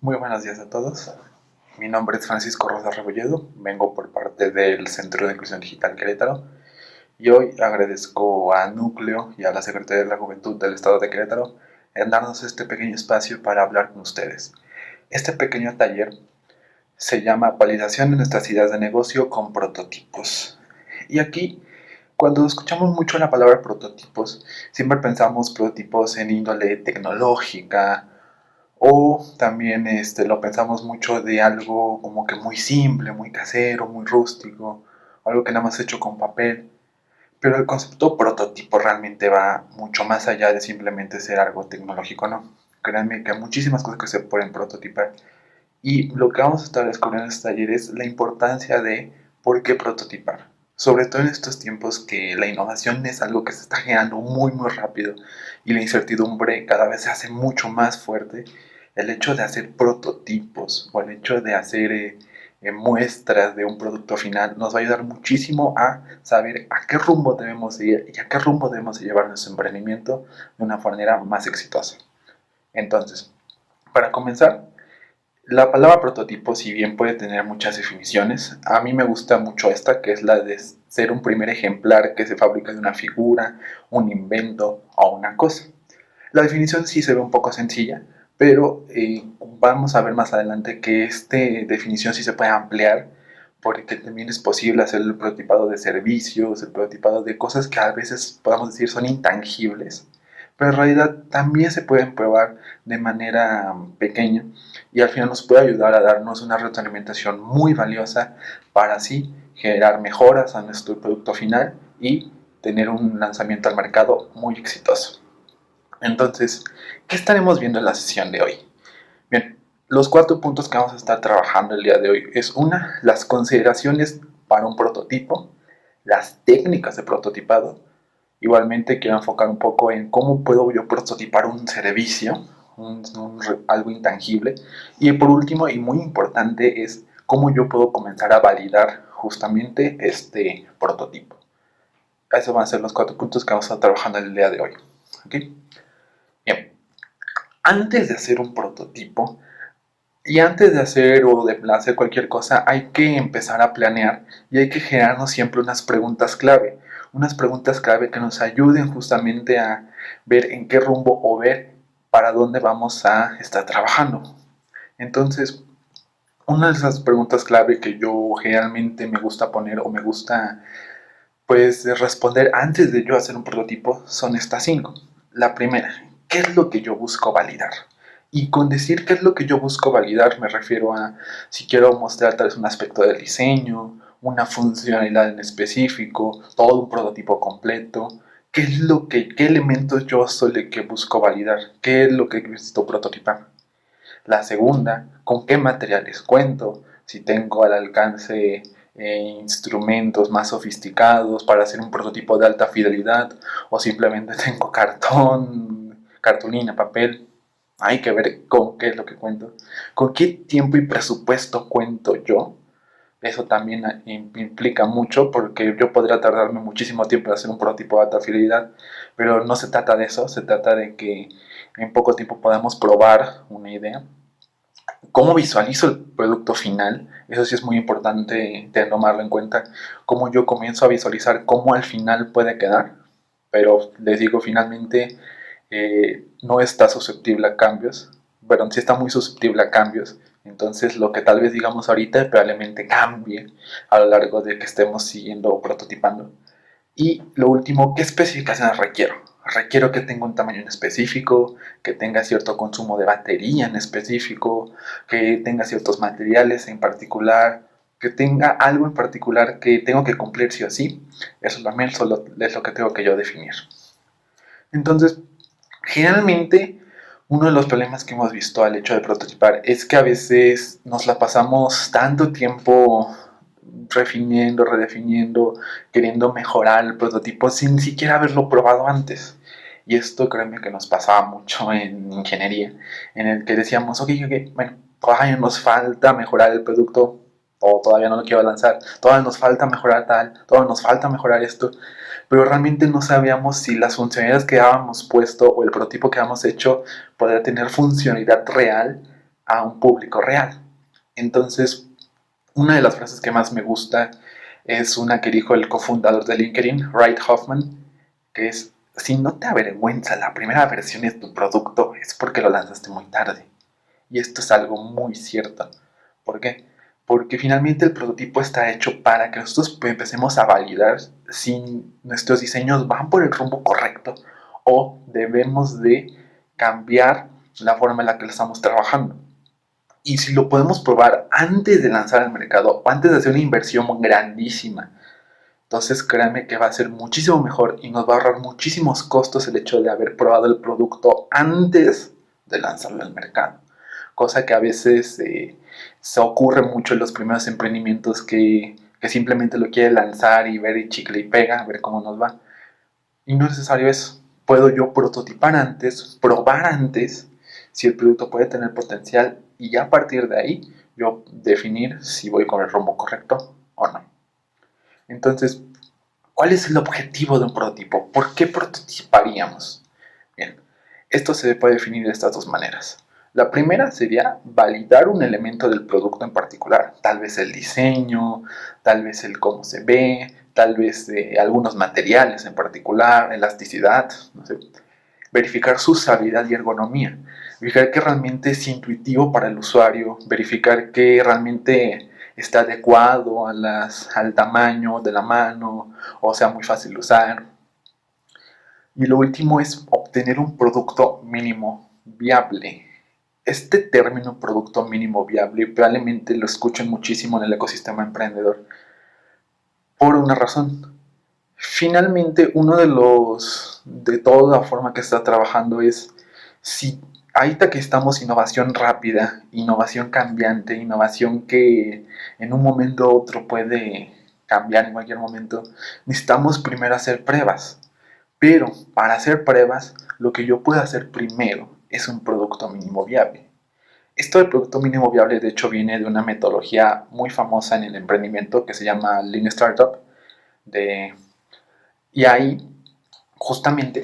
Muy buenos días a todos. Mi nombre es Francisco Rosa Rebolledo, vengo por parte del Centro de Inclusión Digital Querétaro y hoy agradezco a Núcleo y a la Secretaría de la Juventud del Estado de Querétaro en darnos este pequeño espacio para hablar con ustedes. Este pequeño taller se llama Validación de nuestras ideas de negocio con prototipos. Y aquí, cuando escuchamos mucho la palabra prototipos, siempre pensamos prototipos en índole tecnológica, o también lo pensamos mucho de algo como que muy simple, muy casero, muy rústico, algo que nada más hecho con papel. Pero el concepto prototipo realmente va mucho más allá de simplemente ser algo tecnológico, ¿no? Créanme que hay muchísimas cosas que se pueden prototipar. Y lo que vamos a estar descubriendo en este taller es la importancia de por qué prototipar. Sobre todo en estos tiempos que la innovación es algo que se está generando muy muy rápido y la incertidumbre cada vez se hace mucho más fuerte, el hecho de hacer prototipos o el hecho de hacer muestras de un producto final nos va a ayudar muchísimo a saber a qué rumbo debemos ir y a qué rumbo debemos llevar nuestro emprendimiento de una manera más exitosa. Entonces, para comenzar, la palabra prototipo, si bien puede tener muchas definiciones, a mí me gusta mucho esta, que es la de ser un primer ejemplar que se fabrica de una figura, un invento o una cosa. La definición sí se ve un poco sencilla, pero vamos a ver más adelante que esta definición sí se puede ampliar, porque también es posible hacer el prototipado de servicios, el prototipado de cosas que a veces podemos decir son intangibles, pero en realidad también se pueden probar de manera pequeña y al final nos puede ayudar a darnos una retroalimentación muy valiosa para así generar mejoras a nuestro producto final y tener un lanzamiento al mercado muy exitoso. Entonces, ¿qué estaremos viendo en la sesión de hoy? Bien, los 4 puntos que vamos a estar trabajando el día de hoy es una, las consideraciones para un prototipo, las técnicas de prototipado. Igualmente quiero enfocar un poco en cómo puedo yo prototipar un servicio, algo intangible. Y por último, y muy importante, es cómo yo puedo comenzar a validar justamente este prototipo. Esos van a ser los 4 puntos que vamos a estar trabajando el día de hoy. ¿Okay? Bien, antes de hacer un prototipo y antes de hacer o de hacer cualquier cosa, hay que empezar a planear y hay que generarnos siempre unas preguntas clave. Unas preguntas clave que nos ayuden justamente a ver en qué rumbo o ver para dónde vamos a estar trabajando. Entonces, una de esas preguntas clave que yo generalmente me gusta poner o me gusta pues responder antes de yo hacer un prototipo son estas 5. La primera, ¿qué es lo que yo busco validar? Y con decir qué es lo que yo busco validar me refiero a si quiero mostrar tal vez un aspecto del diseño, una funcionalidad en específico, todo un prototipo completo, qué elementos yo soy el que busco validar, qué es lo que necesito prototipar. La segunda, con qué materiales cuento, si tengo al alcance instrumentos más sofisticados para hacer un prototipo de alta fidelidad o simplemente tengo cartón, cartulina, papel. Hay que ver con qué es lo que cuento. ¿Con qué tiempo y presupuesto cuento yo? Eso también implica mucho porque yo podría tardarme muchísimo tiempo en hacer un prototipo de alta fidelidad, pero no se trata de eso, se trata de que en poco tiempo podamos probar una idea. ¿Cómo visualizo el producto final? Eso sí es muy importante de tomarlo en cuenta. Cómo yo comienzo a visualizar cómo al final puede quedar. Pero les digo, finalmente no está susceptible a cambios. Pero sí está muy susceptible a cambios. Entonces lo que tal vez digamos ahorita probablemente cambie a lo largo de que estemos siguiendo o prototipando. Y lo último, ¿qué especificaciones requiero? Requiero que tenga un tamaño en específico, que tenga cierto consumo de batería en específico, que tenga ciertos materiales en particular, que tenga algo en particular que tengo que cumplir sí o sí. Eso también solo es lo que tengo que yo definir. Entonces, generalmente, uno de los problemas que hemos visto al hecho de prototipar es que a veces nos la pasamos tanto tiempo refiniendo, redefiniendo, queriendo mejorar el prototipo sin ni siquiera haberlo probado antes. Y esto créeme que nos pasaba mucho en ingeniería, en el que decíamos, ok, bueno, todavía nos falta mejorar el producto, o todavía no lo quiero lanzar, todavía nos falta mejorar tal, todavía nos falta mejorar esto, pero realmente no sabíamos si las funcionalidades que habíamos puesto o el prototipo que habíamos hecho podría tener funcionalidad real a un público real. Entonces, una de las frases que más me gusta es una que dijo el cofundador de LinkedIn, Reid Hoffman, que es: si no te avergüenza la primera versión de tu producto, es porque lo lanzaste muy tarde. Y esto es algo muy cierto. ¿Por qué? Porque finalmente el prototipo está hecho para que nosotros empecemos a validar si nuestros diseños van por el rumbo correcto o debemos de cambiar la forma en la que lo estamos trabajando. Y si lo podemos probar antes de lanzar al mercado o antes de hacer una inversión grandísima, entonces créanme que va a ser muchísimo mejor y nos va a ahorrar muchísimos costos el hecho de haber probado el producto antes de lanzarlo al mercado. Cosa que a veces se ocurre mucho en los primeros emprendimientos que simplemente lo quiere lanzar y ver y chicle y pega, a ver cómo nos va. Y no es necesario eso. Puedo yo prototipar antes, probar antes si el producto puede tener potencial y ya a partir de ahí yo definir si voy con el rumbo correcto o no. Entonces, ¿cuál es el objetivo de un prototipo? ¿Por qué prototiparíamos? Bien, esto se puede definir de estas dos maneras. La primera sería validar un elemento del producto en particular, tal vez el diseño, tal vez el cómo se ve, tal vez algunos materiales en particular, elasticidad, no sé. Verificar su usabilidad y ergonomía, verificar que realmente es intuitivo para el usuario, verificar que realmente está adecuado al tamaño de la mano o sea muy fácil de usar. Y lo último es obtener un producto mínimo viable. Este término producto mínimo viable probablemente lo escuchen muchísimo en el ecosistema emprendedor por una razón. Finalmente, uno de toda la forma que está trabajando es, si ahorita que estamos innovación rápida, innovación cambiante, innovación que en un momento u otro puede cambiar en cualquier momento, necesitamos primero hacer pruebas. Pero para hacer pruebas, lo que yo puedo hacer primero es un producto mínimo viable. Esto del producto mínimo viable, de hecho, viene de una metodología muy famosa en el emprendimiento que se llama Lean Startup, de y ahí, justamente,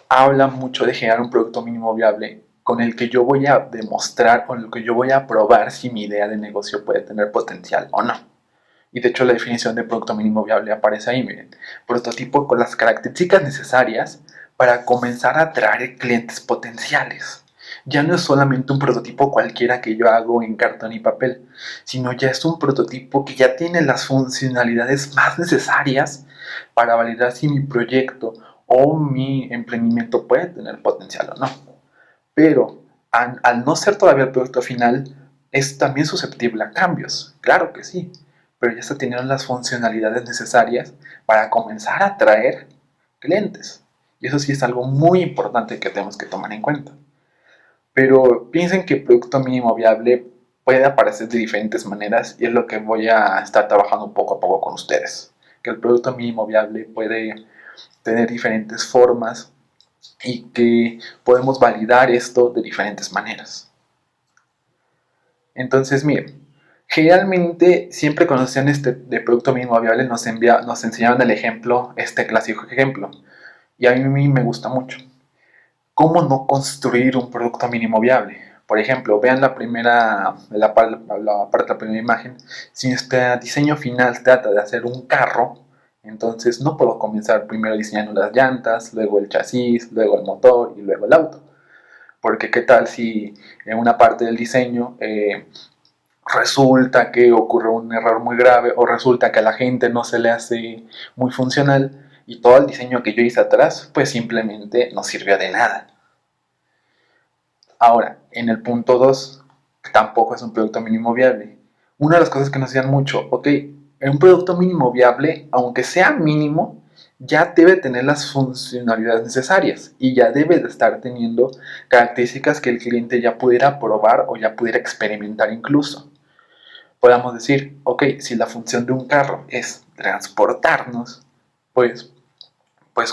habla mucho de generar un producto mínimo viable con el que yo voy a demostrar, con el que yo voy a probar si mi idea de negocio puede tener potencial o no. Y de hecho la definición de producto mínimo viable aparece ahí, miren. Prototipo con las características necesarias para comenzar a atraer clientes potenciales. Ya no es solamente un prototipo cualquiera que yo hago en cartón y papel, sino ya es un prototipo que ya tiene las funcionalidades más necesarias para validar si mi proyecto o mi emprendimiento puede tener potencial o no. Pero al no ser todavía el producto final, es también susceptible a cambios, claro que sí, pero ya está teniendo las funcionalidades necesarias para comenzar a atraer clientes. Y eso sí es algo muy importante que tenemos que tomar en cuenta. Pero piensen que el producto mínimo viable puede aparecer de diferentes maneras y es lo que voy a estar trabajando poco a poco con ustedes. Que el producto mínimo viable puede tener diferentes formas y que podemos validar esto de diferentes maneras. Entonces, miren, generalmente siempre cuando hacían este de producto mínimo viable nos enseñaban el ejemplo, este clásico ejemplo, y a mí me gusta mucho. ¿Cómo no construir un producto mínimo viable? Por ejemplo, vean la parte de la primera imagen. Si este diseño final trata de hacer un carro, entonces no puedo comenzar primero diseñando las llantas, luego el chasis, luego el motor y luego el auto. Porque qué tal si en una parte del diseño resulta que ocurre un error muy grave o resulta que a la gente no se le hace muy funcional y todo el diseño que yo hice atrás pues simplemente no sirvió de nada. Ahora, en el punto 2, tampoco es un producto mínimo viable. Una de las cosas que nos decían mucho, ok, en un producto mínimo viable, aunque sea mínimo, ya debe tener las funcionalidades necesarias y ya debe de estar teniendo características que el cliente ya pudiera probar o ya pudiera experimentar incluso. Podamos decir, ok, si la función de un carro es transportarnos, pues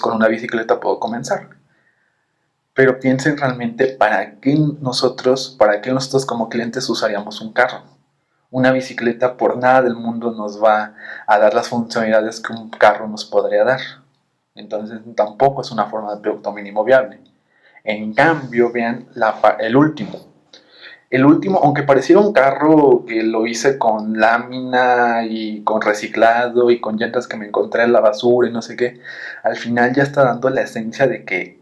con una bicicleta puedo comenzar. Pero piensen realmente para qué nosotros como clientes usaríamos un carro. Una bicicleta por nada del mundo nos va a dar las funcionalidades que un carro nos podría dar. Entonces tampoco es una forma de producto mínimo viable. En cambio, vean el último. El último, aunque pareciera un carro que lo hice con lámina y con reciclado y con llantas que me encontré en la basura y no sé qué, al final ya está dando la esencia de que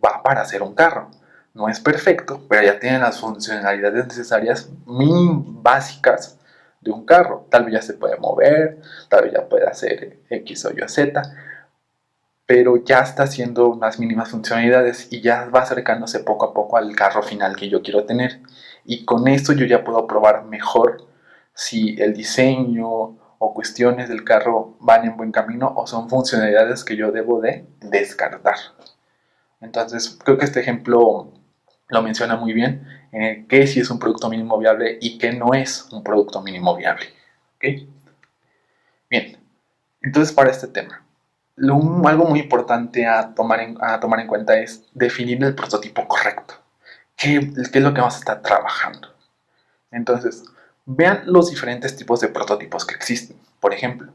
va para ser un carro. No es perfecto, pero ya tiene las funcionalidades necesarias básicas de un carro. Tal vez ya se puede mover, tal vez ya puede hacer X o Y Z, pero ya está haciendo unas mínimas funcionalidades y ya va acercándose poco a poco al carro final que yo quiero tener. Y con esto yo ya puedo probar mejor si el diseño o cuestiones del carro van en buen camino o son funcionalidades que yo debo de descartar. Entonces, creo que este ejemplo lo menciona muy bien, qué sí es un producto mínimo viable y qué no es un producto mínimo viable. ¿Okay? Bien, entonces para este tema, algo muy importante a tomar en cuenta es definir el prototipo correcto. ¿Qué es lo que vamos a estar trabajando? Entonces, vean los diferentes tipos de prototipos que existen. Por ejemplo,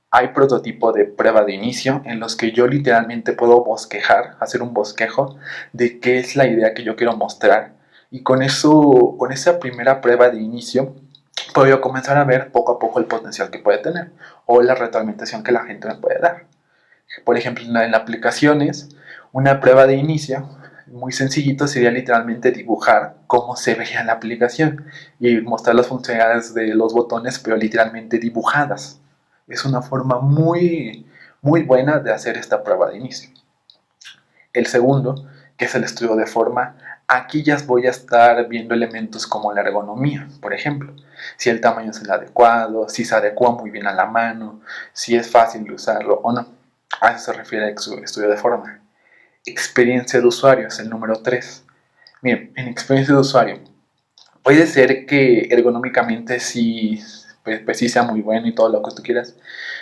hay prototipo de prueba de inicio en los que yo literalmente puedo bosquejar, hacer un bosquejo de qué es la idea que yo quiero mostrar. Y con eso, con esa primera prueba de inicio, puedo yo comenzar a ver poco a poco el potencial que puede tener o la retroalimentación que la gente me puede dar. Por ejemplo, en aplicaciones, una prueba de inicio muy sencillito sería literalmente dibujar cómo se veía la aplicación y mostrar las funcionalidades de los botones, pero literalmente dibujadas. Es una forma muy buena de hacer esta prueba de inicio. El segundo, que es el estudio de forma, aquí ya voy a estar viendo elementos como la ergonomía, por ejemplo, si el tamaño es el adecuado, si se adecua muy bien a la mano, si es fácil de usarlo o no. A eso se refiere el estudio de forma. Experiencia de usuario es el número 3. Miren, en experiencia de usuario, puede ser que ergonómicamente sí, pues sí sea muy bueno y todo lo que tú quieras,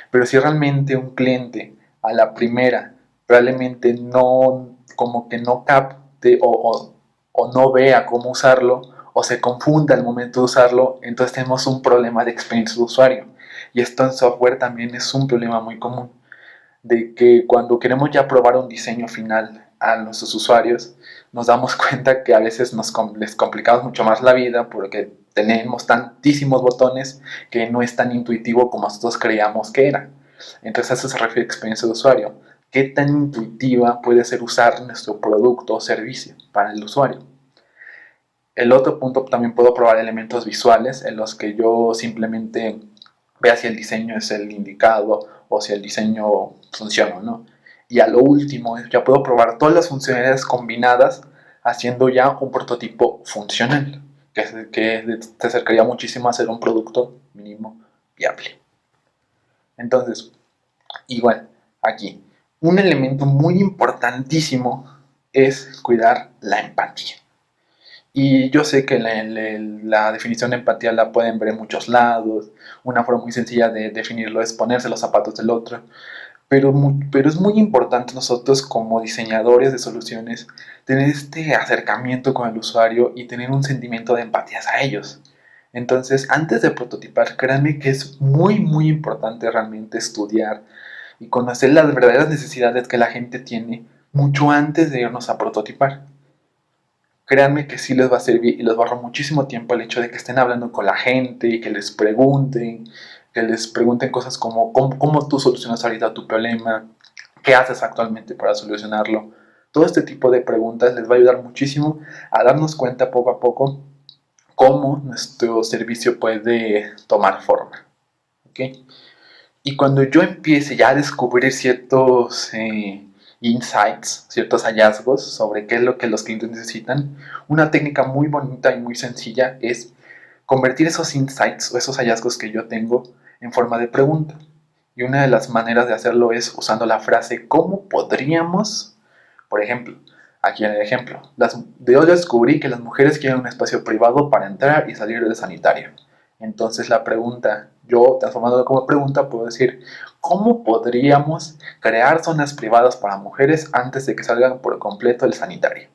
pero si realmente un cliente a la primera probablemente no, como que no capte o no vea cómo usarlo o se confunda al momento de usarlo, entonces tenemos un problema de experiencia de usuario. Y esto en software también es un problema muy común, de que cuando queremos ya probar un diseño final a nuestros usuarios, nos damos cuenta que a veces les complicamos mucho más la vida porque tenemos tantísimos botones que no es tan intuitivo como nosotros creíamos que era. Entonces a eso se refiere a experiencia de usuario. ¿Qué tan intuitiva puede ser usar nuestro producto o servicio para el usuario? El otro punto, también puedo probar elementos visuales en los que yo simplemente vea si el diseño es el indicado o si el diseño funciona o no. Y a lo último, ya puedo probar todas las funcionalidades combinadas haciendo ya un prototipo funcional, que te acercaría muchísimo a ser un producto mínimo viable. Entonces, igual, aquí, un elemento muy importantísimo es cuidar la empatía. Y yo sé que la definición de empatía la pueden ver en muchos lados. Una forma muy sencilla de definirlo es ponerse los zapatos del otro. Pero es muy importante nosotros como diseñadores de soluciones tener este acercamiento con el usuario y tener un sentimiento de empatía a ellos. Entonces, antes de prototipar, créanme que es muy importante realmente estudiar y conocer las verdaderas necesidades que la gente tiene mucho antes de irnos a prototipar. Créanme que sí les va a servir y les va a ahorrar muchísimo tiempo el hecho de que estén hablando con la gente y que les pregunten cosas como cómo tú solucionas ahorita tu problema, qué haces actualmente para solucionarlo. Todo este tipo de preguntas les va a ayudar muchísimo a darnos cuenta poco a poco cómo nuestro servicio puede tomar forma. ¿Okay? Y cuando yo empiece ya a descubrir ciertos insights, ciertos hallazgos sobre qué es lo que los clientes necesitan, una técnica muy bonita y muy sencilla es convertir esos insights o esos hallazgos que yo tengo en forma de pregunta. Y una de las maneras de hacerlo es usando la frase ¿cómo podríamos? Por ejemplo, aquí en el ejemplo, yo descubrí que las mujeres quieren un espacio privado para entrar y salir del sanitario. Entonces la pregunta, yo transformándolo como pregunta, puedo decir, ¿cómo podríamos crear zonas privadas para mujeres antes de que salgan por completo del sanitario?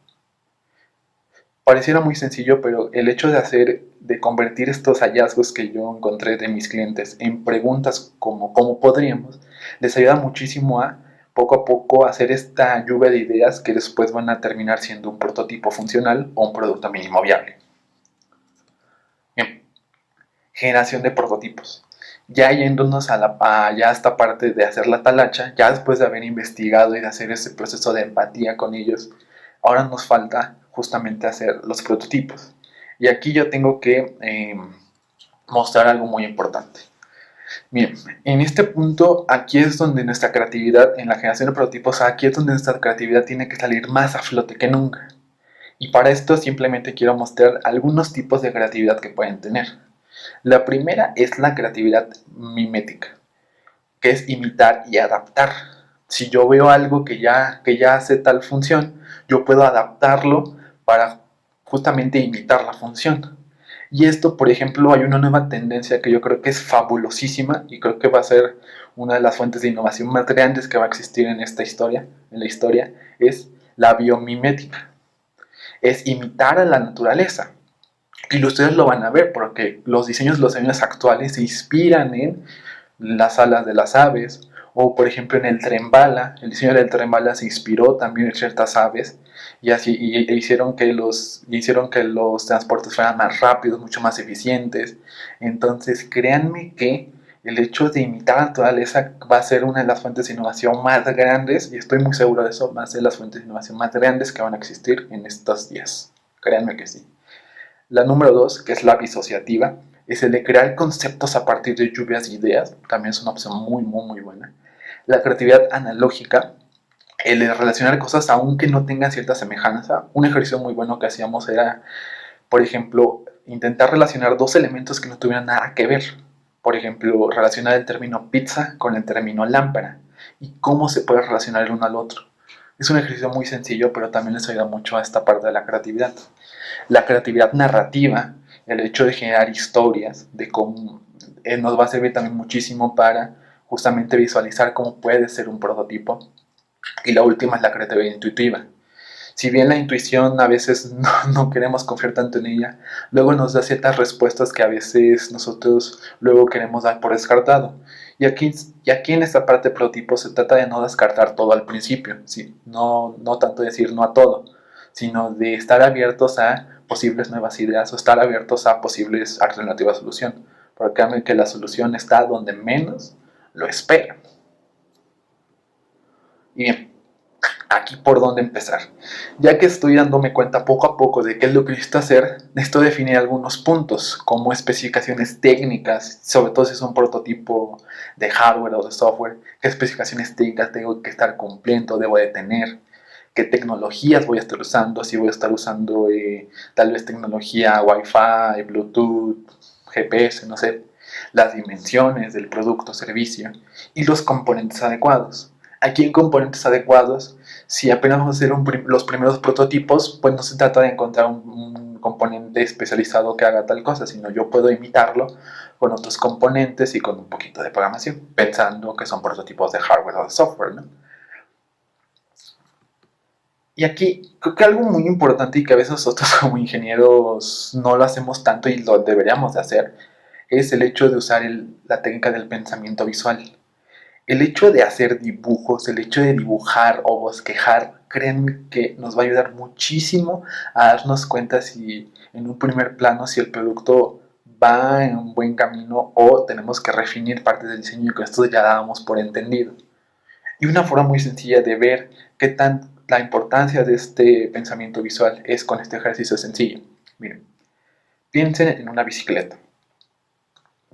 Pareciera muy sencillo, pero el hecho de convertir estos hallazgos que yo encontré de mis clientes en preguntas como ¿cómo podríamos? Les ayuda muchísimo a poco hacer esta lluvia de ideas que después van a terminar siendo un prototipo funcional o un producto mínimo viable. generación de prototipos. Ya yéndonos ya a esta parte de hacer la talacha, ya después de haber investigado y de hacer ese proceso de empatía con ellos, ahora nos falta justamente hacer los prototipos. Y aquí yo tengo que mostrar algo muy importante. Bien, en este punto, aquí es donde nuestra creatividad, en la generación de prototipos, aquí es donde nuestra creatividad tiene que salir más a flote que nunca. Y para esto simplemente quiero mostrar algunos tipos de creatividad que pueden tener. La primera es la creatividad mimética, que es imitar y adaptar. Si yo veo algo que ya hace tal función, yo puedo adaptarlo para justamente imitar la función. Y esto, por ejemplo, hay una nueva tendencia que yo creo que es fabulosísima y creo que va a ser una de las fuentes de innovación más grandes que va a existir en la historia, es la biomimética. Es imitar a la naturaleza. Y ustedes lo van a ver porque los diseños actuales se inspiran en las alas de las aves, o por ejemplo en el tren bala. El diseño del tren bala se inspiró también en ciertas aves y así hicieron que los transportes fueran más rápidos, mucho más eficientes. Entonces créanme que el hecho de imitar a la naturaleza va a ser una de las fuentes de innovación más grandes, y estoy muy seguro de eso, va a ser las fuentes de innovación más grandes que van a existir en estos días. Créanme que sí. La número 2, que es la disociativa, es el de crear conceptos a partir de lluvias de ideas. También es una opción muy, muy, muy buena. La creatividad analógica, el de relacionar cosas aunque no tengan cierta semejanza. Un ejercicio muy bueno que hacíamos era, por ejemplo, intentar relacionar dos elementos que no tuvieran nada que ver. Por ejemplo, relacionar el término pizza con el término lámpara y cómo se puede relacionar el uno al otro. Es un ejercicio muy sencillo, pero también les ayuda mucho a esta parte de la creatividad. La creatividad narrativa, el hecho de generar historias, de cómo nos va a servir también muchísimo para justamente visualizar cómo puede ser un prototipo. Y la última es la creatividad intuitiva. Si bien la intuición a veces no queremos confiar tanto en ella, luego nos da ciertas respuestas que a veces nosotros luego queremos dar por descartado. Y aquí en esta parte de prototipo se trata de no descartar todo al principio, ¿sí? No tanto decir no a todo, sino de estar abiertos a posibles nuevas ideas o estar abiertos a posibles alternativas de solución. Porque créanme que la solución está donde menos lo esperan. Y bien, aquí por dónde empezar. Ya que estoy dándome cuenta poco a poco de qué es lo que necesito hacer, necesito definir algunos puntos como especificaciones técnicas, sobre todo si es un prototipo de hardware o de software, qué especificaciones técnicas tengo que estar cumpliendo, debo de tener, qué tecnologías voy a estar usando, si voy a estar usando tal vez tecnología Wi-Fi, Bluetooth, GPS, no sé, las dimensiones del producto o servicio y los componentes adecuados. Aquí en componentes adecuados, si apenas vamos a hacer los primeros prototipos, pues no se trata de encontrar un componente especializado que haga tal cosa, sino yo puedo imitarlo con otros componentes y con un poquito de programación, pensando que son prototipos de hardware o de software, ¿no? Y aquí creo que algo muy importante y que a veces nosotros como ingenieros no lo hacemos tanto y lo deberíamos de hacer, es el hecho de usar la técnica del pensamiento visual. El hecho de hacer dibujos, el hecho de dibujar o bosquejar, créanme que nos va a ayudar muchísimo a darnos cuenta si en un primer plano si el producto va en un buen camino o tenemos que refinir partes del diseño y que esto ya dábamos por entendido. Y una forma muy sencilla de ver qué tan la importancia de este pensamiento visual es con este ejercicio sencillo. Miren, piensen en una bicicleta.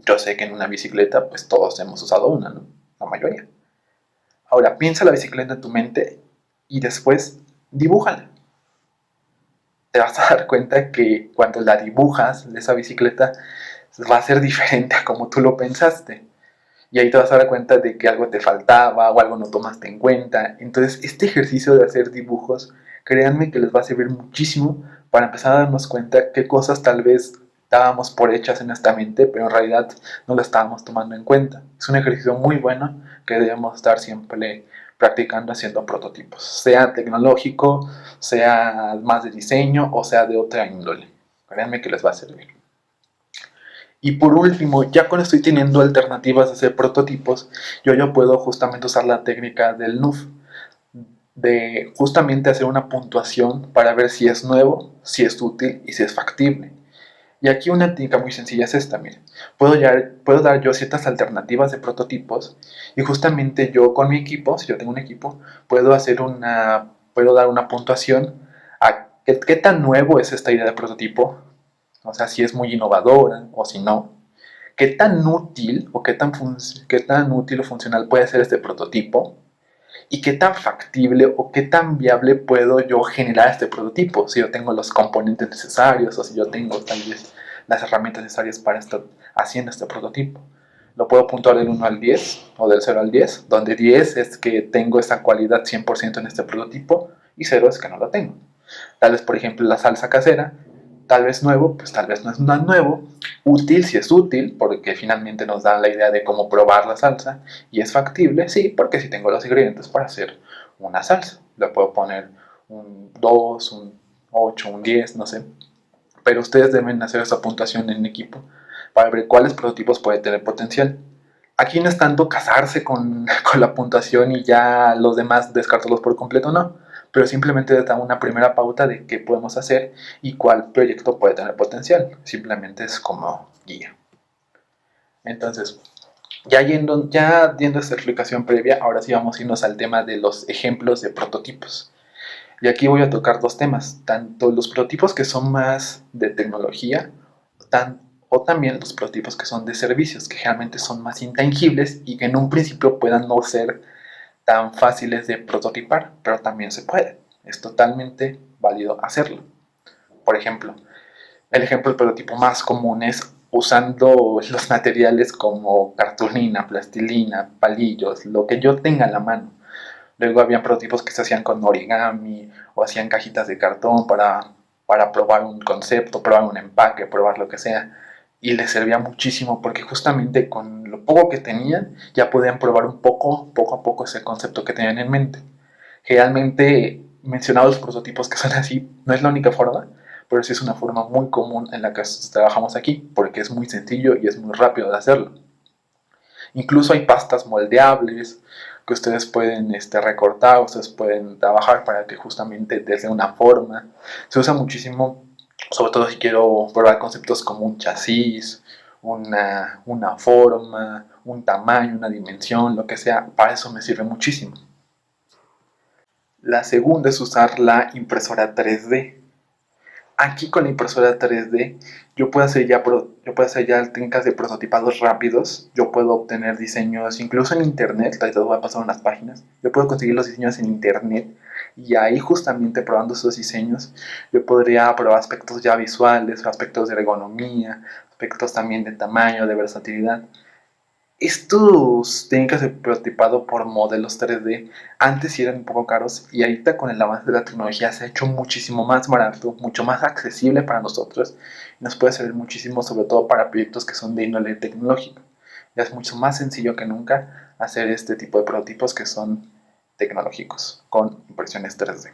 Yo sé que en una bicicleta pues todos hemos usado una, ¿no? La mayoría. Ahora piensa la bicicleta en tu mente y después dibújala. Te vas a dar cuenta que cuando la dibujas, esa bicicleta va a ser diferente a como tú lo pensaste. Y ahí te vas a dar cuenta de que algo te faltaba o algo no tomaste en cuenta. Entonces, este ejercicio de hacer dibujos, créanme que les va a servir muchísimo para empezar a darnos cuenta qué cosas tal vez dábamos por hechas en nuestra mente, pero en realidad no lo estábamos tomando en cuenta. Es un ejercicio muy bueno que debemos estar siempre practicando haciendo prototipos, sea tecnológico, sea más de diseño o sea de otra índole. Créanme que les va a servir. Y por último, ya cuando estoy teniendo alternativas de hacer prototipos, yo ya puedo justamente usar la técnica del NUF, de justamente hacer una puntuación para ver si es nuevo, si es útil y si es factible. Y aquí una técnica muy sencilla es esta, miren. Puedo dar yo ciertas alternativas de prototipos y justamente yo con mi equipo, si yo tengo un equipo, puedo dar una puntuación a qué tan nuevo es esta idea de prototipo, o sea, si es muy innovadora o si no, qué tan útil o qué tan útil o funcional puede ser este prototipo y qué tan factible o qué tan viable puedo yo generar este prototipo, si yo tengo los componentes necesarios o si yo tengo tal vez las herramientas necesarias para estar haciendo este prototipo. Lo puedo puntuar del 1 al 10 o del 0 al 10, donde 10 es que tengo esa cualidad 100% en este prototipo y 0 es que no lo tengo. Tal vez, por ejemplo, la salsa casera, tal vez nuevo, pues tal vez no es tan nuevo. Útil, si es útil, porque finalmente nos da la idea de cómo probar la salsa. Y es factible, sí, porque si tengo los ingredientes para hacer una salsa. Le puedo poner un 2, un 8, un 10, no sé. Pero ustedes deben hacer esa puntuación en equipo para ver cuáles prototipos pueden tener potencial. Aquí no es tanto casarse con la puntuación y ya los demás descartarlos por completo, no. Pero simplemente da una primera pauta de qué podemos hacer y cuál proyecto puede tener potencial. Simplemente es como guía. Entonces, ya yendo a esta explicación previa, ahora sí vamos a irnos al tema de los ejemplos de prototipos. Y aquí voy a tocar dos temas, tanto los prototipos que son más de tecnología, o también los prototipos que son de servicios, que generalmente son más intangibles y que en un principio puedan no ser tan fáciles de prototipar, pero también se puede. Es totalmente válido hacerlo. Por ejemplo, el ejemplo del prototipo más común es usando los materiales como cartulina, plastilina, palillos, lo que yo tenga a la mano. Luego habían prototipos que se hacían con origami o hacían cajitas de cartón para probar un concepto, probar un empaque, probar lo que sea. Y les servía muchísimo porque justamente con lo poco que tenían ya podían probar poco a poco ese concepto que tenían en mente. Generalmente mencionados los prototipos que son así, no es la única forma, pero sí es una forma muy común en la que trabajamos aquí porque es muy sencillo y es muy rápido de hacerlo. Incluso hay pastas moldeables que ustedes pueden recortar, ustedes pueden trabajar para que justamente desde una forma. Se usa muchísimo, sobre todo si quiero probar conceptos como un chasis, una forma, un tamaño, una dimensión, lo que sea. Para eso me sirve muchísimo. La segunda es usar la impresora 3D. Aquí con la impresora 3D yo puedo hacer ya técnicas de prototipados rápidos, yo puedo obtener diseños incluso en internet, ahorita les voy a pasar unas páginas, yo puedo conseguir los diseños en internet y ahí justamente probando esos diseños yo podría probar aspectos ya visuales, aspectos de ergonomía, aspectos también de tamaño, de versatilidad. Estos técnicas de prototipado por modelos 3D antes sí eran un poco caros y ahorita con el avance de la tecnología se ha hecho muchísimo más barato, mucho más accesible para nosotros y nos puede servir muchísimo, sobre todo para proyectos que son de índole tecnológico. Ya es mucho más sencillo que nunca hacer este tipo de prototipos que son tecnológicos con impresiones 3D.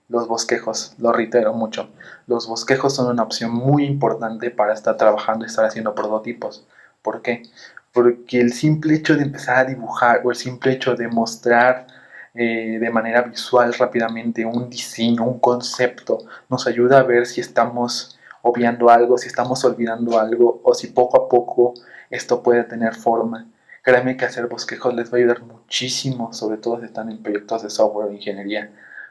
Los bosquejos, lo reitero mucho, los bosquejos son una opción muy importante para estar trabajando y estar haciendo prototipos. ¿Por qué? Porque el simple hecho de empezar a dibujar o el simple hecho de mostrar de manera visual rápidamente un diseño, un concepto, nos ayuda a ver si estamos obviando algo, si estamos olvidando algo o si poco a poco esto puede tener forma. Créanme que hacer bosquejos les va a ayudar muchísimo, sobre todo si están en proyectos de software o ingeniería,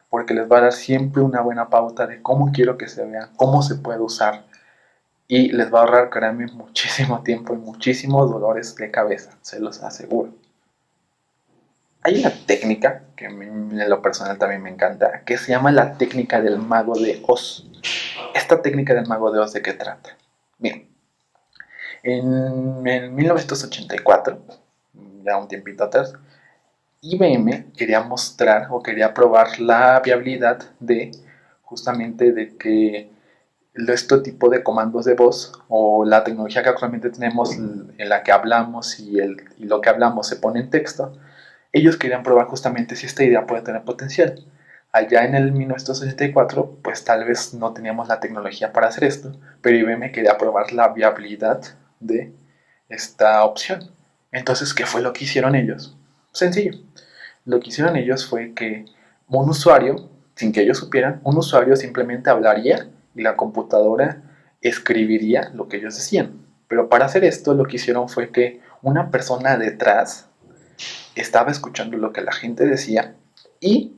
porque les va a dar siempre una buena pauta de cómo quiero que se vea, cómo se puede usar y les va a ahorrar, créanme, muchísimo tiempo y muchísimos dolores de cabeza, se los aseguro. Hay una técnica que en lo personal también me encanta, que se llama la técnica del mago de Oz. Esta técnica del mago de Oz, ¿de qué trata? Bien, en 1984, ya un tiempito atrás, IBM quería mostrar o quería probar la viabilidad de justamente de que este tipo de comandos de voz o la tecnología que actualmente tenemos en la que hablamos y lo que hablamos se pone en texto, ellos querían probar justamente si esta idea puede tener potencial. Allá en el 1984, pues tal vez no teníamos la tecnología para hacer esto, pero IBM quería probar la viabilidad de esta opción. Entonces, ¿qué fue lo que hicieron ellos? Sencillo. Lo que hicieron ellos fue que un usuario, sin que ellos supieran, un usuario simplemente hablaría y la computadora escribiría lo que ellos decían. Pero para hacer esto lo que hicieron fue que una persona detrás estaba escuchando lo que la gente decía y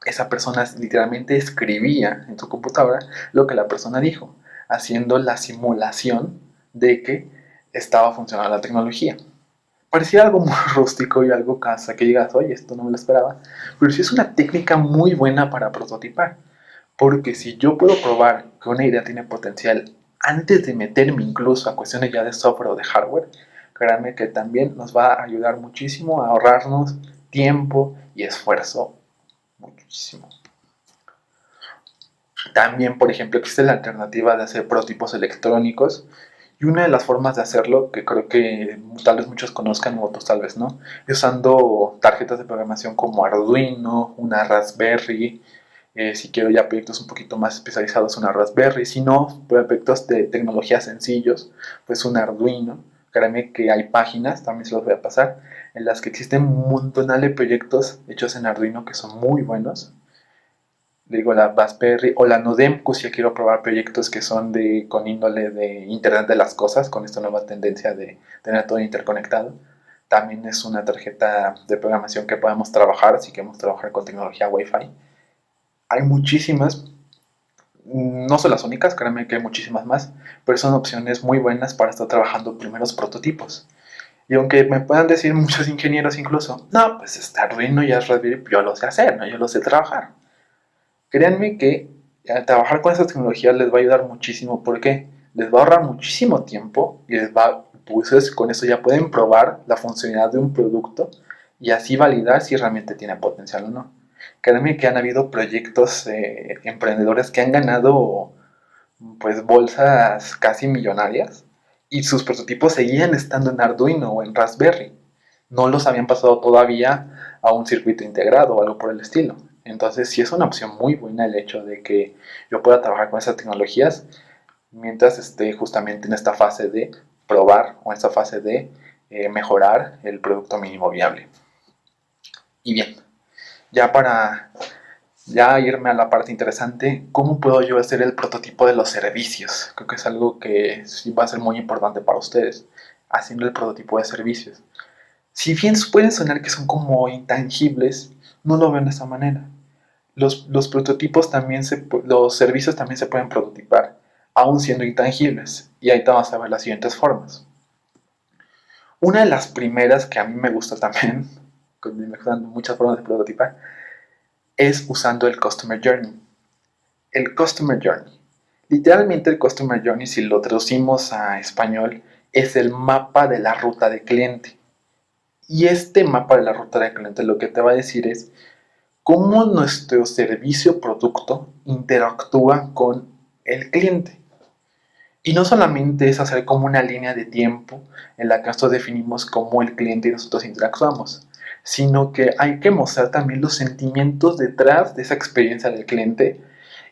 esa persona literalmente escribía en su computadora lo que la persona dijo, haciendo la simulación de que estaba funcionando la tecnología. Parecía algo muy rústico y algo casa que digas, oye, esto no me lo esperaba, pero sí es una técnica muy buena para prototipar, porque si yo puedo probar que una idea tiene potencial antes de meterme incluso a cuestiones ya de software o de hardware, créanme que también nos va a ayudar muchísimo a ahorrarnos tiempo y esfuerzo, muchísimo. También, por ejemplo, existe la alternativa de hacer prototipos electrónicos y una de las formas de hacerlo, que creo que tal vez muchos conozcan, otros tal vez no, es usando tarjetas de programación como Arduino, una Raspberry. Si quiero ya proyectos un poquito más especializados, una Raspberry. Si no, proyectos de tecnología sencillos, pues un Arduino. Créanme que hay páginas, también se los voy a pasar, en las que existen un montón de proyectos hechos en Arduino que son muy buenos. Digo, la Raspberry o la Nodemco, si quiero probar proyectos que son con índole de Internet de las Cosas, con esta nueva tendencia de tener todo interconectado. También es una tarjeta de programación que podemos trabajar si queremos trabajar con tecnología Wi-Fi. Hay muchísimas, no son las únicas, créanme que hay muchísimas más, pero son opciones muy buenas para estar trabajando primeros prototipos. Y aunque me puedan decir muchos ingenieros incluso, no, pues este Arduino ya es Raspberry, yo lo sé hacer, ¿no? Yo lo sé trabajar. Créanme que trabajar con esas tecnologías les va a ayudar muchísimo. ¿Por qué? Les va a ahorrar muchísimo tiempo y pues con eso ya pueden probar la funcionalidad de un producto y así validar si realmente tiene potencial o no. Créanme que han habido proyectos emprendedores que han ganado pues bolsas casi millonarias y sus prototipos seguían estando en Arduino o en Raspberry. No los habían pasado todavía a un circuito integrado o algo por el estilo. Entonces sí es una opción muy buena el hecho de que yo pueda trabajar con esas tecnologías mientras esté justamente en esta fase de probar o en esta fase de mejorar el producto mínimo viable. Y bien, ya para irme a la parte interesante, ¿cómo puedo yo hacer el prototipo de los servicios? Creo que es algo que sí va a ser muy importante para ustedes, haciendo el prototipo de servicios. Si bien pueden sonar que son como intangibles, no lo ven de esa manera. Los prototipos también los servicios también se pueden prototipar, aún siendo intangibles. Y ahí te vas a ver las siguientes formas. Una de las primeras que a mí me gusta también, me gustan muchas formas de prototipar, es usando el Customer Journey. El Customer Journey. Literalmente el Customer Journey, si lo traducimos a español, es el mapa de la ruta de cliente. Y este mapa de la ruta de cliente lo que te va a decir es cómo nuestro servicio o producto interactúa con el cliente. Y no solamente es hacer como una línea de tiempo en la que nosotros definimos cómo el cliente y nosotros interactuamos, sino que hay que mostrar también los sentimientos detrás de esa experiencia del cliente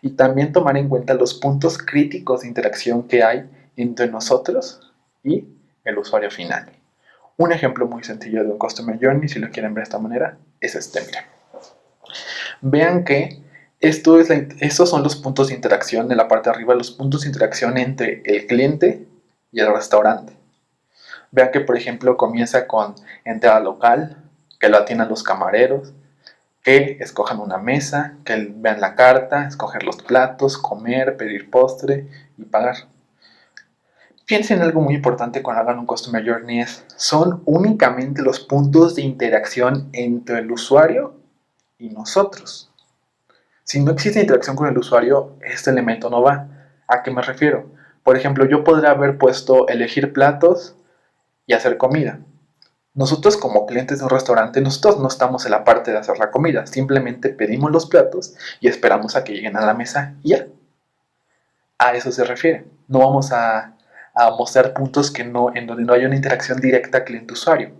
y también tomar en cuenta los puntos críticos de interacción que hay entre nosotros y el usuario final. Un ejemplo muy sencillo de un Customer Journey, si lo quieren ver de esta manera, es este, miren. Vean que estos son los puntos de interacción en la parte de arriba, los puntos de interacción entre el cliente y el restaurante. Vean que, por ejemplo, comienza con entrada local, que lo atiendan los camareros, que escojan una mesa, que vean la carta, escoger los platos, comer, pedir postre y pagar. Piensen en algo muy importante cuando hagan un Customer Journey, son únicamente los puntos de interacción entre el usuario y nosotros. Si no existe interacción con el usuario, este elemento no va. ¿A qué me refiero? Por ejemplo, yo podría haber puesto elegir platos y hacer comida. Nosotros como clientes de un restaurante, nosotros no estamos en la parte de hacer la comida. Simplemente pedimos los platos y esperamos a que lleguen a la mesa y ya. A eso se refiere. No vamos a mostrar puntos en donde no haya una interacción directa cliente-usuario.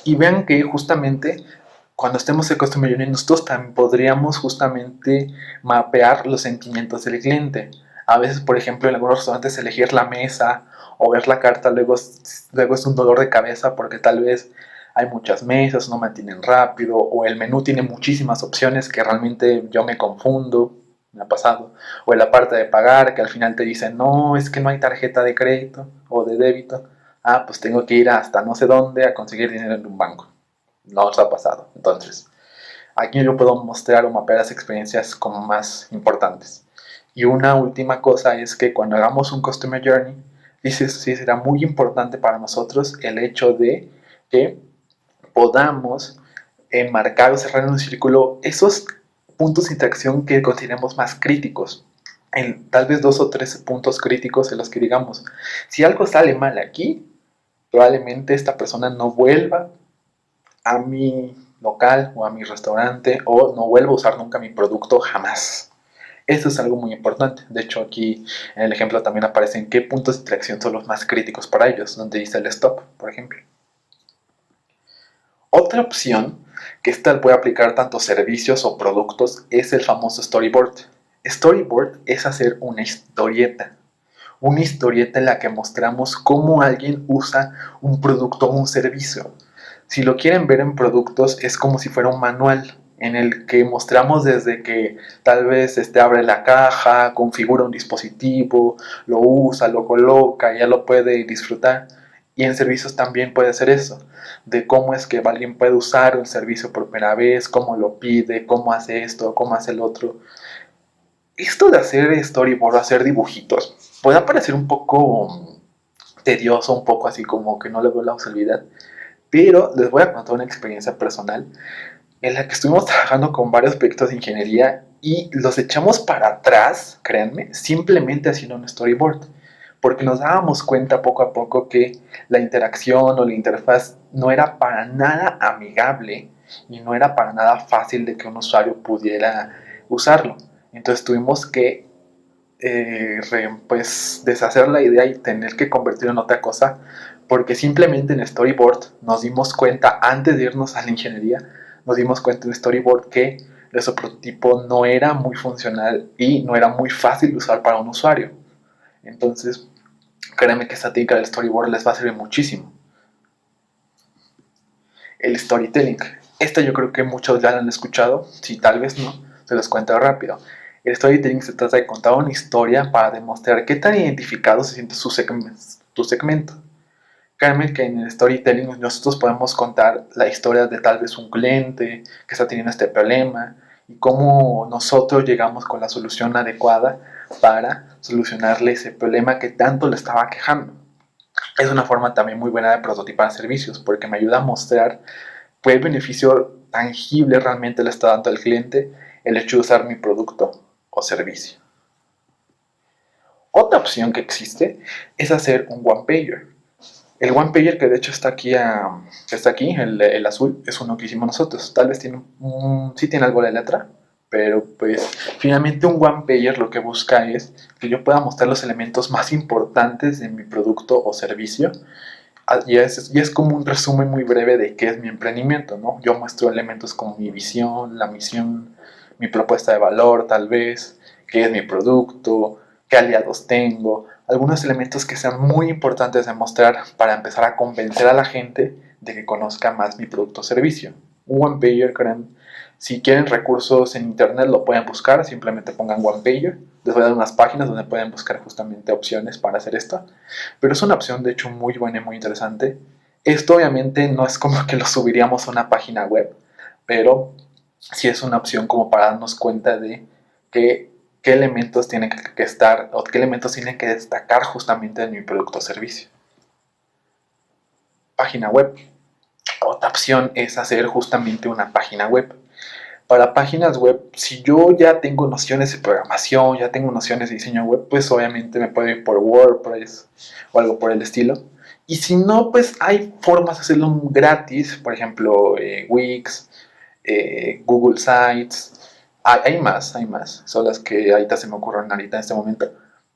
Y vean que justamente cuando estemos en Customer Journey, nosotros también podríamos justamente mapear los sentimientos del cliente. A veces, por ejemplo, en algunos restaurantes elegir la mesa o ver la carta luego es un dolor de cabeza porque tal vez hay muchas mesas, no me atienden rápido o el menú tiene muchísimas opciones que realmente yo me confundo. me ha pasado. O en la parte de pagar, que al final te dicen, no, es que no hay tarjeta de crédito o de débito. Ah, pues tengo que ir hasta no sé dónde a conseguir dinero en un banco. No os ha pasado. Entonces, aquí yo puedo mostrar o mapear las experiencias como más importantes. Y una última cosa es que cuando hagamos un Customer Journey, dices, sí, será muy importante para nosotros el hecho de que podamos marcar o cerrar en un círculo esos puntos de interacción que consideremos más críticos. En tal vez 2 o 3 puntos críticos en los que digamos, si algo sale mal aquí, probablemente esta persona no vuelva a mi local o a mi restaurante o no vuelva a usar nunca mi producto jamás. Eso es algo muy importante. De hecho, aquí en el ejemplo también aparecen qué puntos de interacción son los más críticos para ellos, donde dice el stop, por ejemplo. Otra opción, que esta puede aplicar tanto servicios o productos, es el famoso storyboard. Storyboard es hacer una historieta en la que mostramos cómo alguien usa un producto o un servicio. Si lo quieren ver en productos, es como si fuera un manual en el que mostramos desde que tal vez abre la caja, configura un dispositivo, lo usa, lo coloca, ya lo puede disfrutar. Y en servicios también puede hacer eso, de cómo es que alguien puede usar un servicio por primera vez, cómo lo pide, cómo hace esto, cómo hace el otro. Esto de hacer storyboard, hacer dibujitos, puede parecer un poco tedioso, un poco así como que no le veo la utilidad, pero les voy a contar una experiencia personal en la que estuvimos trabajando con varios proyectos de ingeniería y los echamos para atrás, créanme, simplemente haciendo un storyboard, porque nos dábamos cuenta poco a poco que la interacción o la interfaz no era para nada amigable y no era para nada fácil de que un usuario pudiera usarlo. Entonces tuvimos que pues deshacer la idea y tener que convertirlo en otra cosa, porque simplemente en storyboard nos dimos cuenta, antes de irnos a la ingeniería, nos dimos cuenta en storyboard que nuestro prototipo no era muy funcional y no era muy fácil de usar para un usuario. Entonces, créanme que esta técnica del storyboard les va a servir muchísimo. El storytelling. Esta yo creo que muchos ya la han escuchado, si tal vez no, se los cuento rápido. El storytelling se trata de contar una historia para demostrar qué tan identificado se siente tu segmento. Créanme que en el storytelling nosotros podemos contar la historia de tal vez un cliente que está teniendo este problema y cómo nosotros llegamos con la solución adecuada para solucionarle ese problema que tanto le estaba quejando. Es una forma también muy buena de prototipar servicios porque me ayuda a mostrar qué beneficio tangible realmente le está dando al cliente el hecho de usar mi producto o servicio. Otra opción que existe es hacer un one pager. El one pager que de hecho está aquí, el azul, es uno que hicimos nosotros. Tal vez sí tiene algo de letra, pero pues finalmente un one pager lo que busca es que yo pueda mostrar los elementos más importantes de mi producto o servicio. Y es como un resumen muy breve de qué es mi emprendimiento, ¿no? Yo muestro elementos como mi visión, la misión, mi propuesta de valor tal vez, qué es mi producto, qué aliados tengo, algunos elementos que sean muy importantes de mostrar para empezar a convencer a la gente de que conozca más mi producto o servicio. Un one pager, si quieren recursos en internet lo pueden buscar, simplemente pongan one pager. Les voy a dar unas páginas donde pueden buscar justamente opciones para hacer esto. Pero es una opción de hecho muy buena y muy interesante. Esto obviamente no es como que lo subiríamos a una página web, pero sí es una opción como para darnos cuenta de qué elementos tienen que estar o qué elementos tienen que destacar justamente en mi producto o servicio. Página web. Otra opción es hacer justamente una página web. Para páginas web, si yo ya tengo nociones de programación, ya tengo nociones de diseño web, pues obviamente me puedo ir por WordPress o algo por el estilo. Y si no, pues hay formas de hacerlo gratis, por ejemplo, Wix, Google Sites. Hay más, son las que ahorita se me ocurren ahorita en este momento.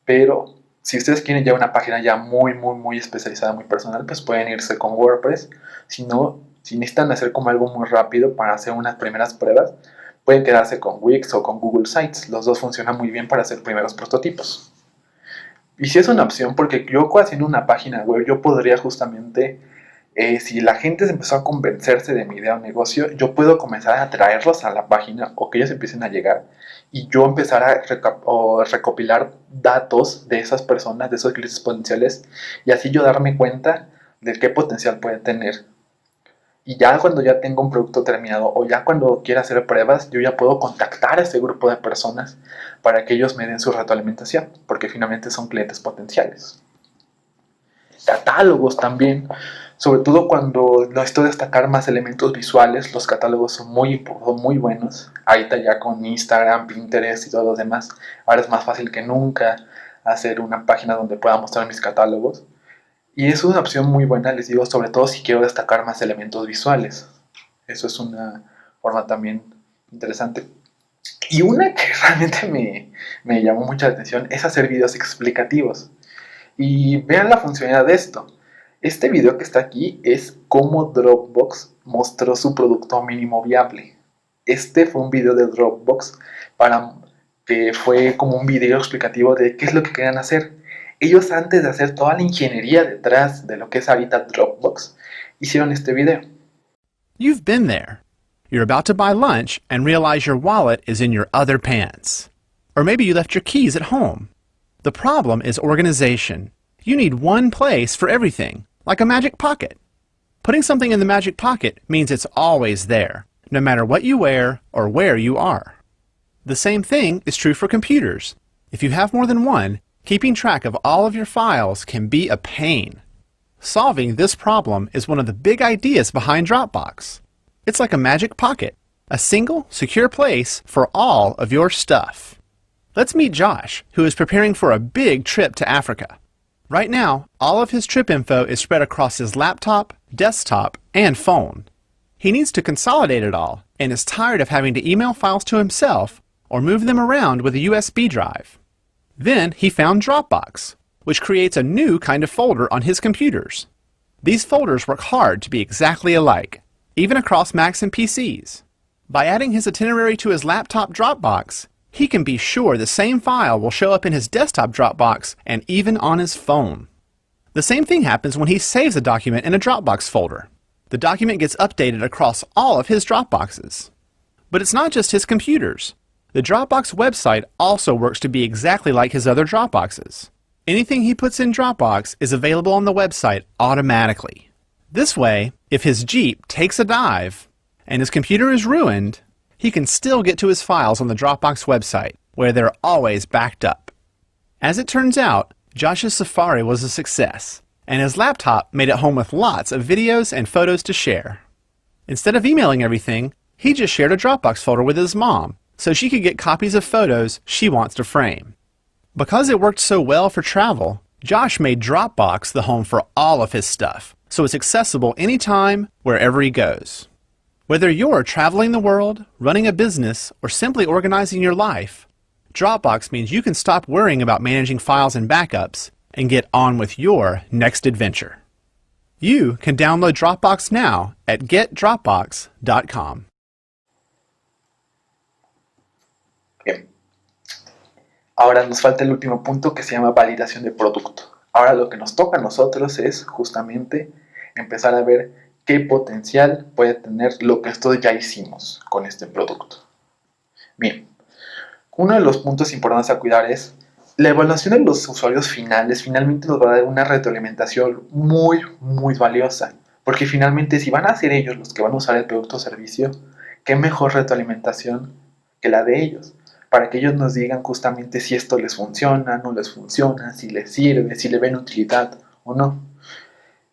Pero si ustedes quieren ya una página ya muy, muy, muy especializada, muy personal, pues pueden irse con WordPress. Si no, si necesitan hacer como algo muy rápido para hacer unas primeras pruebas, pueden quedarse con Wix o con Google Sites. Los dos funcionan muy bien para hacer primeros prototipos. Y si es una opción, porque yo haciendo una página web, yo podría justamente Si la gente se empezó a convencerse de mi idea o negocio, yo puedo comenzar a atraerlos a la página o que ellos empiecen a llegar y yo empezar a recopilar datos de esas personas, de esos clientes potenciales, y así yo darme cuenta de qué potencial puede tener. Y ya cuando ya tengo un producto terminado o ya cuando quiera hacer pruebas, yo ya puedo contactar a ese grupo de personas para que ellos me den su retroalimentación, porque finalmente son clientes potenciales. Catálogos también, sobre todo cuando necesito destacar más elementos visuales, los catálogos son muy buenos. Ahorita ya con Instagram, Pinterest y todo lo demás, ahora es más fácil que nunca hacer una página donde pueda mostrar mis catálogos. Y es una opción muy buena, les digo, sobre todo si quiero destacar más elementos visuales. Eso es una forma también interesante. Y una que realmente me llamó mucha atención es hacer videos explicativos. Y vean la funcionalidad de esto. Este video que está aquí es cómo Dropbox mostró su producto mínimo viable. Este fue un video de Dropbox que fue como un video explicativo de qué es lo que querían hacer. Ellos, antes de hacer toda la ingeniería detrás de lo que es ahorita Dropbox, hicieron este video. You've been there. You're about to buy lunch and realize your wallet is in your other pants. Or maybe you left your keys at home. The problem is organization. You need one place for everything, like a magic pocket. Putting something in the magic pocket means it's always there, no matter what you wear or where you are. The same thing is true for computers. If you have more than one, keeping track of all of your files can be a pain. Solving this problem is one of the big ideas behind Dropbox. It's like a magic pocket, a single, secure place for all of your stuff. Let's meet Josh, who is preparing for a big trip to Africa. Right now, all of his trip info is spread across his laptop, desktop, and phone. He needs to consolidate it all and is tired of having to email files to himself or move them around with a USB drive. Then he found Dropbox, which creates a new kind of folder on his computers. These folders work hard to be exactly alike, even across Macs and PCs. By adding his itinerary to his laptop Dropbox, he can be sure the same file will show up in his desktop Dropbox and even on his phone. The same thing happens when he saves a document in a Dropbox folder. The document gets updated across all of his Dropboxes. But it's not just his computers. The Dropbox website also works to be exactly like his other Dropboxes. Anything he puts in Dropbox is available on the website automatically. This way, if his Jeep takes a dive and his computer is ruined, he can still get to his files on the Dropbox website, where they're always backed up. As it turns out, Josh's Safari was a success, and his laptop made it home with lots of videos and photos to share. Instead of emailing everything, he just shared a Dropbox folder with his mom, so she could get copies of photos she wants to frame. Because it worked so well for travel, Josh made Dropbox the home for all of his stuff, so it's accessible anytime, wherever he goes. Whether you're traveling the world, running a business, or simply organizing your life, Dropbox means you can stop worrying about managing files and backups and get on with your next adventure. You can download Dropbox now at getdropbox.com. Bien. Ahora nos falta el último punto, que se llama validación de producto. Ahora lo que nos toca a nosotros es justamente empezar a ver qué potencial puede tener lo que nosotros ya hicimos con este producto. Bien, uno de los puntos importantes a cuidar es la evaluación de los usuarios finales. Finalmente nos va a dar una retroalimentación muy valiosa, porque finalmente si van a ser ellos los que van a usar el producto o servicio, qué mejor retroalimentación que la de ellos, para que ellos nos digan justamente si esto les funciona, no les funciona, si les sirve, si le ven utilidad o no.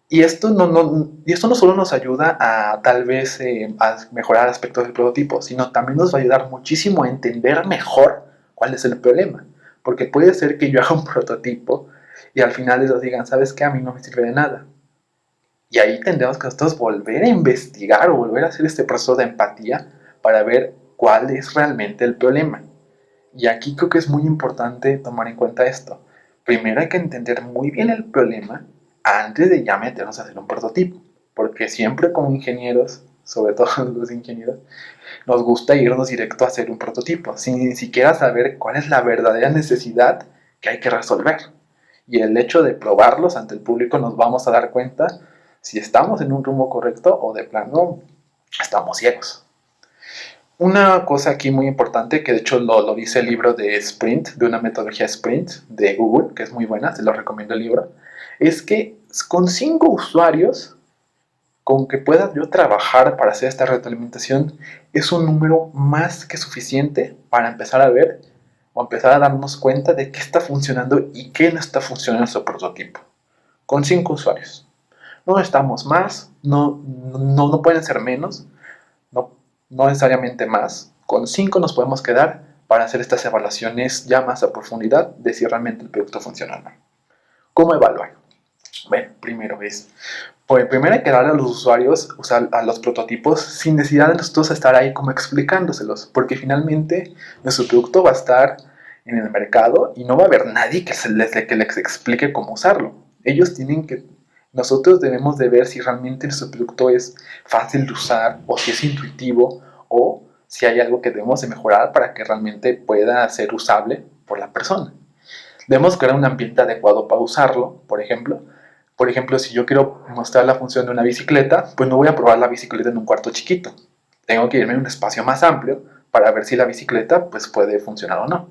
Y esto no solo nos ayuda a tal vez a mejorar aspectos del prototipo, sino también nos va a ayudar muchísimo a entender mejor cuál es el problema. Porque puede ser que yo haga un prototipo y al final ellos digan, ¿sabes qué? A mí no me sirve de nada. Y ahí tendremos que nosotros volver a investigar o volver a hacer este proceso de empatía para ver cuál es realmente el problema. Y aquí creo que es muy importante tomar en cuenta esto. Primero hay que entender muy bien el problema antes de ya meternos a hacer un prototipo, porque siempre como ingenieros, sobre todo los ingenieros, nos gusta irnos directo a hacer un prototipo, sin ni siquiera saber cuál es la verdadera necesidad que hay que resolver. Y el hecho de probarlos ante el público nos vamos a dar cuenta si estamos en un rumbo correcto o de plano estamos ciegos. Una cosa aquí muy importante, que de hecho lo dice el libro de Sprint, de una metodología Sprint de Google, que es muy buena, se lo recomiendo el libro, es que con 5 usuarios, con que pueda yo trabajar para hacer esta retroalimentación, es un número más que suficiente para empezar a ver o empezar a darnos cuenta de qué está funcionando y qué no está funcionando en su prototipo. Con 5 usuarios. No estamos más, no pueden ser menos, no necesariamente más. Con 5 nos podemos quedar para hacer estas evaluaciones ya más a profundidad de si realmente el producto funciona o no. ¿Cómo evaluar? Bueno, primero hay que darle a los usuarios usar a los prototipos sin necesidad de nosotros estar ahí como explicándoselos, porque finalmente nuestro producto va a estar en el mercado y no va a haber nadie que les explique cómo usarlo. Nosotros debemos de ver si realmente nuestro producto es fácil de usar o si es intuitivo o si hay algo que debemos de mejorar para que realmente pueda ser usable por la persona. Debemos crear un ambiente adecuado para usarlo, por ejemplo. Por ejemplo, si yo quiero mostrar la función de una bicicleta, pues no voy a probar la bicicleta en un cuarto chiquito. Tengo que irme a un espacio más amplio para ver si la bicicleta pues, puede funcionar o no.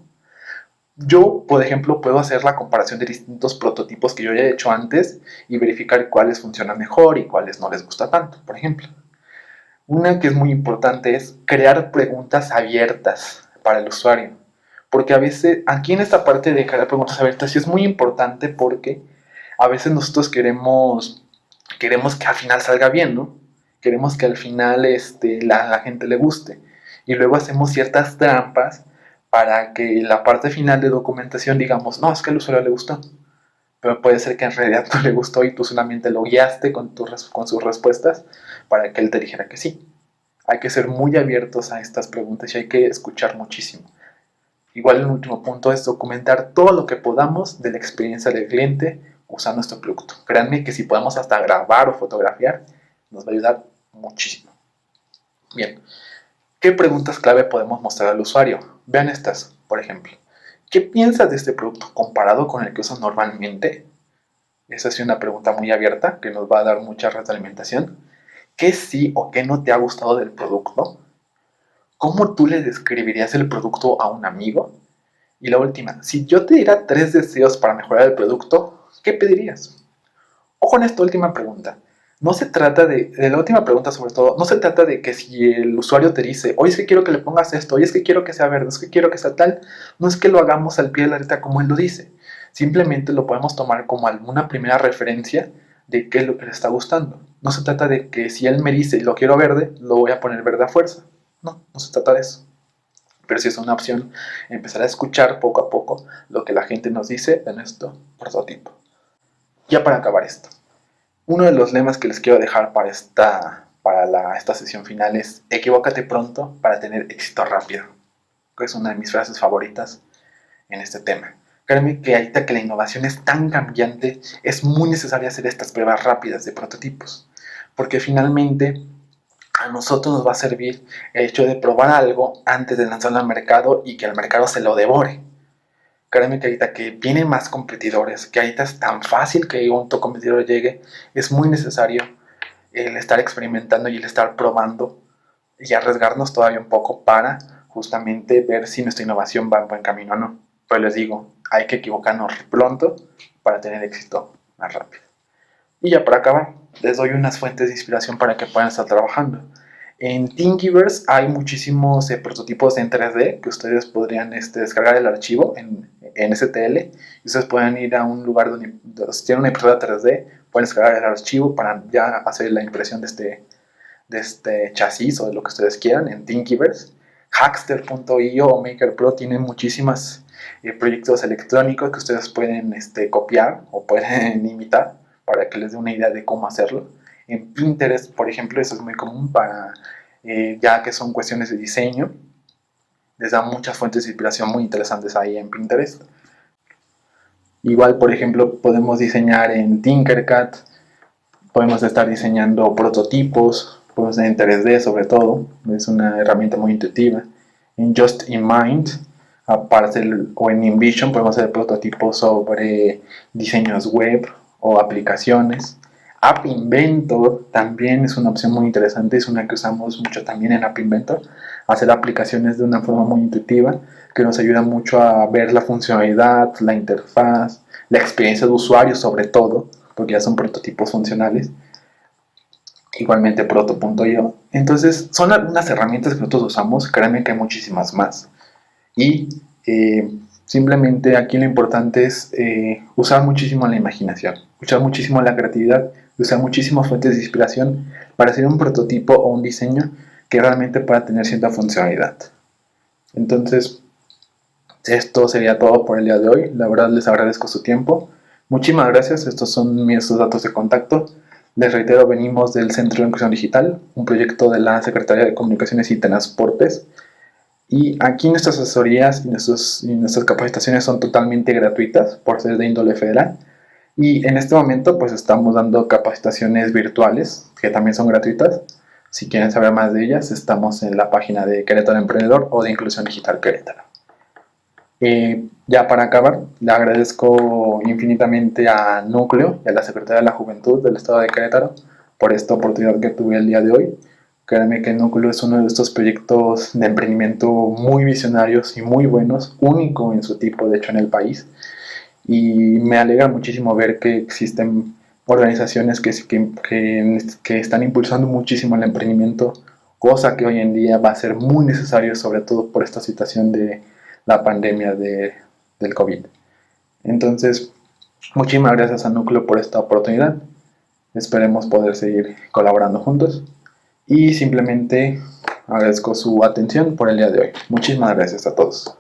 Yo, por ejemplo, puedo hacer la comparación de distintos prototipos que yo ya he hecho antes y verificar cuáles funcionan mejor y cuáles no les gusta tanto, por ejemplo. Una que es muy importante es crear preguntas abiertas para el usuario. Porque a veces, aquí en esta parte de crear preguntas abiertas sí es muy importante porque a veces nosotros queremos que al final salga bien, ¿no? Queremos que al final la gente le guste. Y luego hacemos ciertas trampas para que la parte final de documentación digamos, no, es que al usuario le gustó. Pero puede ser que en realidad no le gustó y tú solamente lo guiaste con sus respuestas para que él te dijera que sí. Hay que ser muy abiertos a estas preguntas y hay que escuchar muchísimo. Igual el último punto es documentar todo lo que podamos de la experiencia del cliente usando nuestro producto. Créanme que si podemos hasta grabar o fotografiar, nos va a ayudar muchísimo. Bien, ¿qué preguntas clave podemos mostrar al usuario? Vean estas, por ejemplo. ¿Qué piensas de este producto comparado con el que usas normalmente? Esa es una pregunta muy abierta que nos va a dar mucha retroalimentación. ¿Qué sí o qué no te ha gustado del producto? ¿Cómo tú le describirías el producto a un amigo? Y la última, si yo te diera 3 deseos para mejorar el producto, ¿qué pedirías? Ojo en esta última pregunta. No se trata de la última pregunta sobre todo, no se trata de que si el usuario te dice, oye es que quiero que le pongas esto, oye es que quiero que sea verde, es que quiero que sea tal, no es que lo hagamos al pie de la letra como él lo dice. Simplemente lo podemos tomar como alguna primera referencia de qué es lo que le está gustando. No se trata de que si él me dice lo quiero verde, lo voy a poner verde a fuerza. No se trata de eso. Pero sí es una opción empezar a escuchar poco a poco lo que la gente nos dice de nuestro prototipo. Ya para acabar esto, uno de los lemas que les quiero dejar para esta sesión final es equivócate pronto para tener éxito rápido, que es una de mis frases favoritas en este tema. Créanme que ahorita que la innovación es tan cambiante, es muy necesario hacer estas pruebas rápidas de prototipos, porque finalmente a nosotros nos va a servir el hecho de probar algo antes de lanzarlo al mercado y que el mercado se lo devore. Créanme que ahorita que vienen más competidores, que ahorita es tan fácil que un competidor llegue, es muy necesario el estar experimentando y el estar probando y arriesgarnos todavía un poco para justamente ver si nuestra innovación va en buen camino o no. Pero les digo, hay que equivocarnos pronto para tener éxito más rápido. Y ya para acabar, les doy unas fuentes de inspiración para que puedan estar trabajando. En Thingiverse hay muchísimos prototipos en 3D que ustedes podrían descargar el archivo en STL y ustedes pueden ir a un lugar donde si tienen una impresora 3D, pueden descargar el archivo para ya hacer la impresión de este chasis o de lo que ustedes quieran en Thingiverse. Hackster.io o MakerPro tienen muchísimos proyectos electrónicos que ustedes pueden copiar o pueden imitar para que les dé una idea de cómo hacerlo. En Pinterest, por ejemplo, eso es muy común para, ya que son cuestiones de diseño, les dan muchas fuentes de inspiración muy interesantes ahí en Pinterest. Igual, por ejemplo, podemos diseñar en Tinkercad, podemos estar diseñando prototipos, podemos en 3D sobre todo, es una herramienta muy intuitiva. En Just in Mind, o en InVision podemos hacer prototipos sobre diseños web o aplicaciones. App Inventor también es una opción muy interesante, es una que usamos mucho también en App Inventor, hacer aplicaciones de una forma muy intuitiva que nos ayuda mucho a ver la funcionalidad, la interfaz, la experiencia de usuario sobre todo, porque ya son prototipos funcionales, igualmente proto.io. Entonces son algunas herramientas que nosotros usamos, créanme que hay muchísimas más. Y simplemente aquí lo importante es usar muchísimo la imaginación, usar muchísimo la creatividad, usar muchísimas fuentes de inspiración para hacer un prototipo o un diseño que realmente pueda tener cierta funcionalidad. Entonces, esto sería todo por el día de hoy. La verdad les agradezco su tiempo. Muchísimas gracias. Estos son mis datos de contacto. Les reitero, venimos del Centro de Inclusión Digital, un proyecto de la Secretaría de Comunicaciones y Transportes. Y aquí nuestras asesorías y nuestras capacitaciones son totalmente gratuitas por ser de índole federal. Y en este momento pues estamos dando capacitaciones virtuales que también son gratuitas. Si quieren saber más de ellas, estamos en la página de Querétaro Emprendedor o de Inclusión Digital Querétaro. Ya para acabar, le agradezco infinitamente a Núcleo y a la Secretaría de la Juventud del Estado de Querétaro por esta oportunidad que tuve el día de hoy. Créanme que Núcleo es uno de estos proyectos de emprendimiento muy visionarios y muy buenos, único en su tipo, de hecho, en el país. Y me alegra muchísimo ver que existen organizaciones que están impulsando muchísimo el emprendimiento, cosa que hoy en día va a ser muy necesario, sobre todo por esta situación de la pandemia del COVID. Entonces, muchísimas gracias a Núcleo por esta oportunidad. Esperemos poder seguir colaborando juntos. Y simplemente agradezco su atención por el día de hoy. Muchísimas gracias a todos.